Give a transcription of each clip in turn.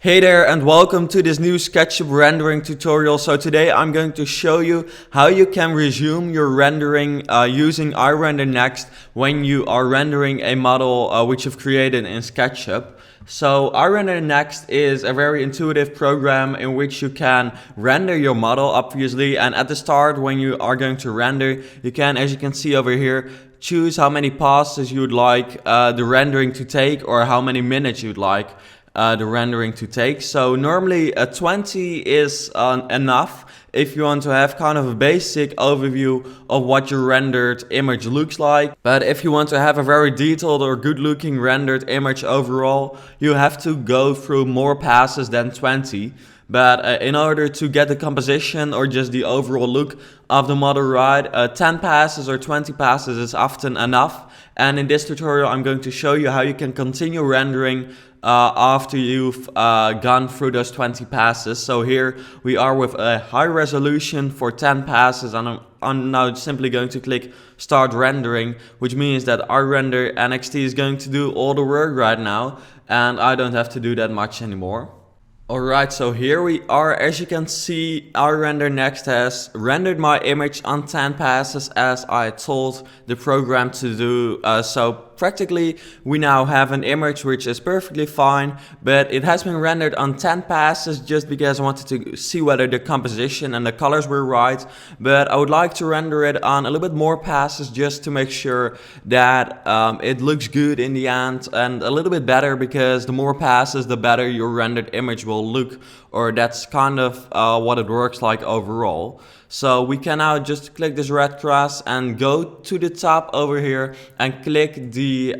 Hey there and welcome to this new Sketchup rendering tutorial. So today I'm going to show you how you can resume your rendering using IRender Next when you are rendering a model which you've created in Sketchup. So IRender Next is a very intuitive program in which you can render your model obviously, and at the start when you are going to render you can, as you can see over here, choose how many passes you would like the rendering to take or how many minutes you'd like the rendering to take. So normally 20 is enough if you want to have kind of a basic overview of what your rendered image looks like. But if you want to have a very detailed or good looking rendered image overall, you have to go through more passes than 20. But in order to get the composition or just the overall look of the model right, 10 passes or 20 passes is often enough. And in this tutorial I'm going to show you how you can continue rendering after you've gone through those 20 passes. So here we are with a high resolution for 10 passes, and I'm now simply going to click start rendering, which means that our render nXt is going to do all the work right now and I don't have to do that much anymore. Alright, so here we are. As you can see, IRender Next has rendered my image on 10 passes as I told the program to do. So practically we now have an image which is perfectly fine, but it has been rendered on 10 passes just because I wanted to see whether the composition and the colors were right. But I would like to render it on a little bit more passes just to make sure that it looks good in the end and a little bit better, because the more passes the better your rendered image will look, or that's kind of what it works like overall. So we can now just click this red cross and go to the top over here and click the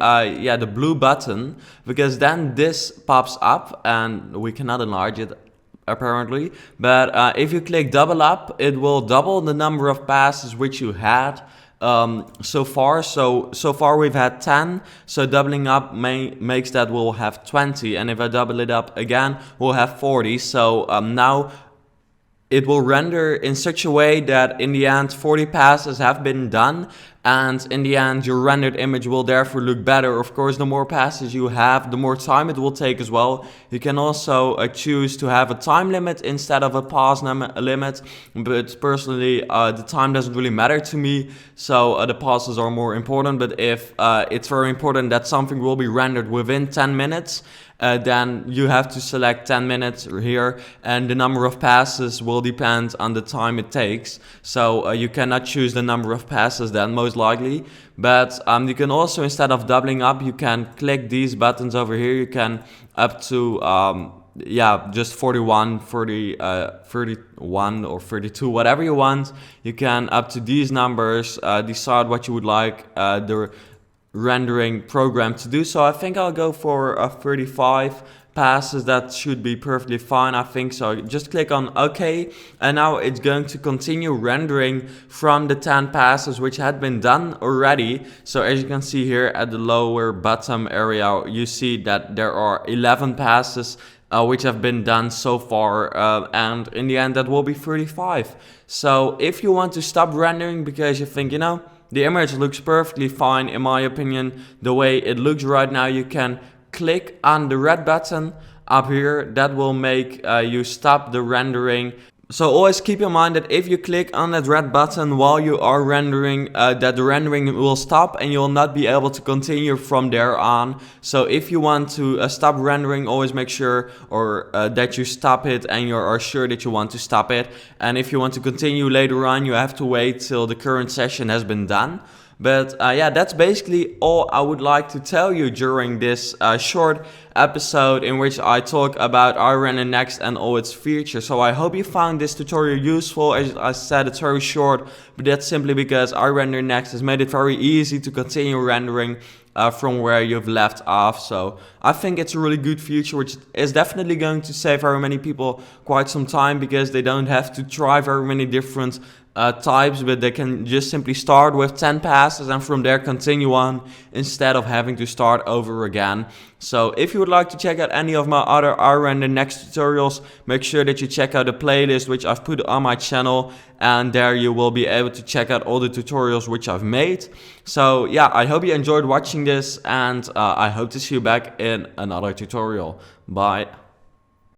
blue button, because then this pops up and we cannot enlarge it apparently. But if you click double up, it will double the number of passes which you had so far we've had 10, so doubling up makes that we'll have 20, and if I double it up again we'll have 40. So now it will render in such a way that in the end 40 passes have been done, and in the end your rendered image will therefore look better. Of course, the more passes you have, the more time it will take as well. You can also choose to have a time limit instead of a pass limit, but personally the time doesn't really matter to me, so the passes are more important. But if it's very important that something will be rendered within 10 minutes, then you have to select 10 minutes here, and the number of passes will depend on the time it takes. So you cannot choose the number of passes then, most likely. But you can also, instead of doubling up, you can click these buttons over here. You can up to just 41, 31 or 32, whatever you want. You can up to these numbers decide what you would like the rendering program to do. So I think I'll go for 35 passes. That should be perfectly fine, I think. So just click on OK, and now it's going to continue rendering from the 10 passes which had been done already. So as you can see here at the lower bottom area, you see that there are 11 passes which have been done so far, and in the end that will be 35. So if you want to stop rendering because you think, the image looks perfectly fine, in my opinion, the way it looks right now, you can click on the red button up here. That will make you stop the rendering. So always keep in mind that if you click on that red button while you are rendering, that the rendering will stop and you'll not be able to continue from there on. So if you want to stop rendering, always make sure that you stop it and you are sure that you want to stop it. And if you want to continue later on, you have to wait till the current session has been done. But that's basically all I would like to tell you during this short episode in which I talk about IRender Next and all its features. So I hope you found this tutorial useful. As I said, it's very short, but that's simply because IRender Next has made it very easy to continue rendering from where you've left off. So I think it's a really good feature which is definitely going to save very many people quite some time, because they don't have to try very many different types, but they can just simply start with 10 passes and from there continue on instead of having to start over again. So if you would like to check out any of my other IRender Next tutorials, make sure that you check out the playlist which I've put on my channel, and there you will be able to check out all the tutorials which I've made. So I hope you enjoyed watching this, and I hope to see you back in another tutorial. Bye.